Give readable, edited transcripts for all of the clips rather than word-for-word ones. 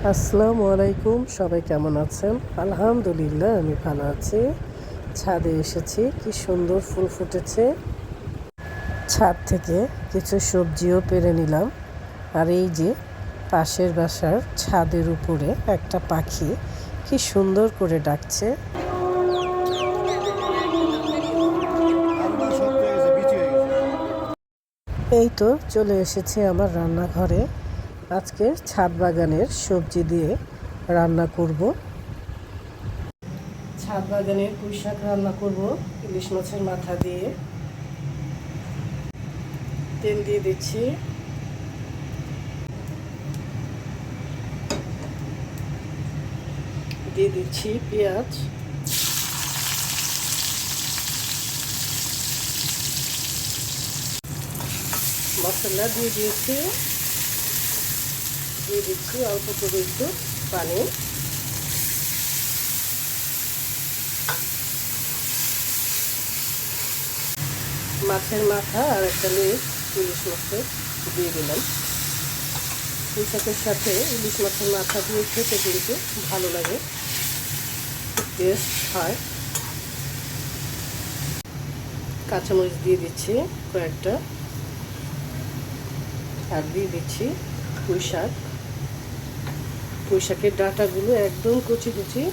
আসসালামু আলাইকুম, সবাই কেমন আছেন? আলহামদুলিল্লাহ আমি ভালো আছি। ছাদে এসেছি, কি সুন্দর ফুল ফুটেছে। ছাদ থেকে কিছু সবজিও পেড়ে নিলাম। আর এই যে পাশের বাসার ছাদের উপরে একটা পাখি কি সুন্দর করে ডাকছে। এই তো চলে এসেছে আমার রান্নাঘরে। আজকে ছাদ বাগানের সবজি দিয়ে রান্না করব। ছাদ বাগানের পুঁই শাক রান্না করব ইলিশ মাছের মাথা দিয়ে। তেল দিয়ে দিচ্ছি, দিয়ে দিচ্ছি পেঁয়াজ, মশলা দিয়ে দিয়েছি, দিয়ে দিচ্ছি অল্প করে একটু পানি। মাছের মাথা আর একটা লেজ ইলিশ মাছের দিয়ে দিলাম। পুঁই শাকের সাথে ইলিশ মাছের মাথা দিয়ে খেতে কিন্তু ভালো লাগে, টেস্ট হয়। কাঁচামরিচ দিয়ে দিচ্ছি কয়েকটা, আর দিয়ে দিচ্ছি পুঁই শাক। পুঁই শাকের ডাঁটাগুলো একদম কুচি কুচি,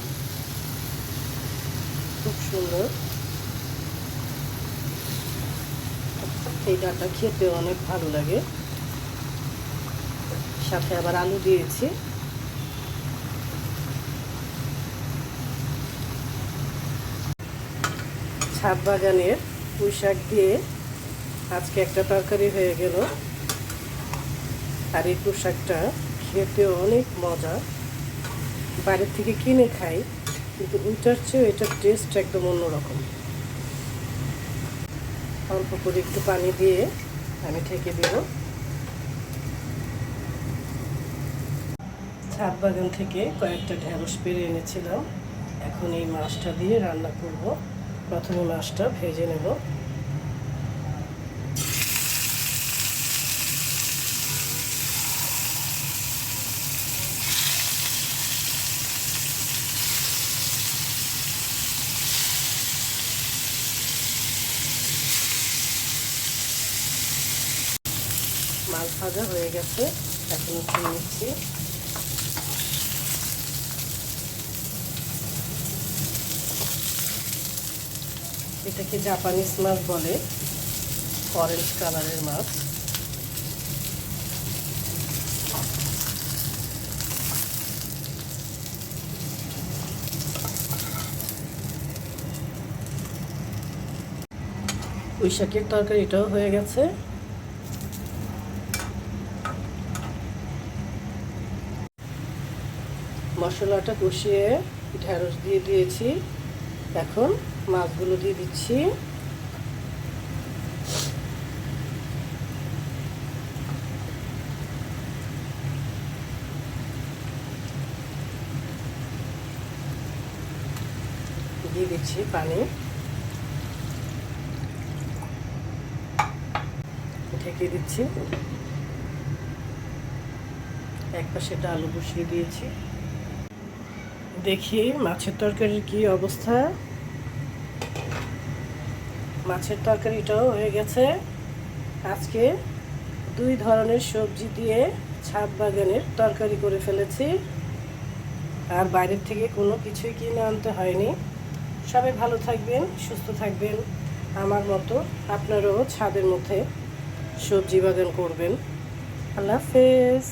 খুব সুন্দর। এই ডাঁটা খেতে অনেক ভালো লাগে। সাথে আবার আলু দিয়েছি। ছাদ বাগানের পুঁই শাক দিয়ে আজকে একটা তরকারি হয়ে গেল। আর এই পুঁই শাকটা খেতে অনেক মজা। বাইরের থেকে কিনে খাই, কিন্তু ওইটার চেয়ে এটার টেস্ট একদম অন্যরকম। অল্প করে একটু পানি দিয়ে আমি ঢেকে দেব। ছাদ বাগান থেকে কয়েকটা ঢেঁড়স পেড়ে এনেছিলাম, এখন এই মাছটা দিয়ে রান্না করব। প্রথমে মাছটা ভেজে নেব। মাছ ভাজা হয়ে গেছে, এখন উঠিয়ে নিচ্ছি। এটাকে জাপানিজ মাছ বলে, অরেঞ্জ কালারের মাছ। পুঁই শাকের তরকারিটাও হয়ে গেছে। মশলাটা কষিয়ে ঢেঁড়স দিয়ে দিয়েছি, এখন মাছগুলো দিয়ে দিচ্ছি। দিয়ে দিচ্ছি পানি, ঢেকে দিচ্ছি। এক পাশে আলু বসিয়ে দিয়েছি। দেখি মাছের তরকারির কি অবস্থা। মাছের তরকারিটাও হয়ে গেছে। আজকে দুই ধরনের সবজি দিয়ে ছাদ বাগানের তরকারি করে ফেলেছি, আর বাইরের থেকে কোনো কিছুই কিনে আনতে হয়নি। সবাই ভালো থাকবেন, সুস্থ থাকবেন। আমার মতো আপনারাও ছাদের মধ্যে সবজি বাগান করবেন। আল্লাহ হাফেজ।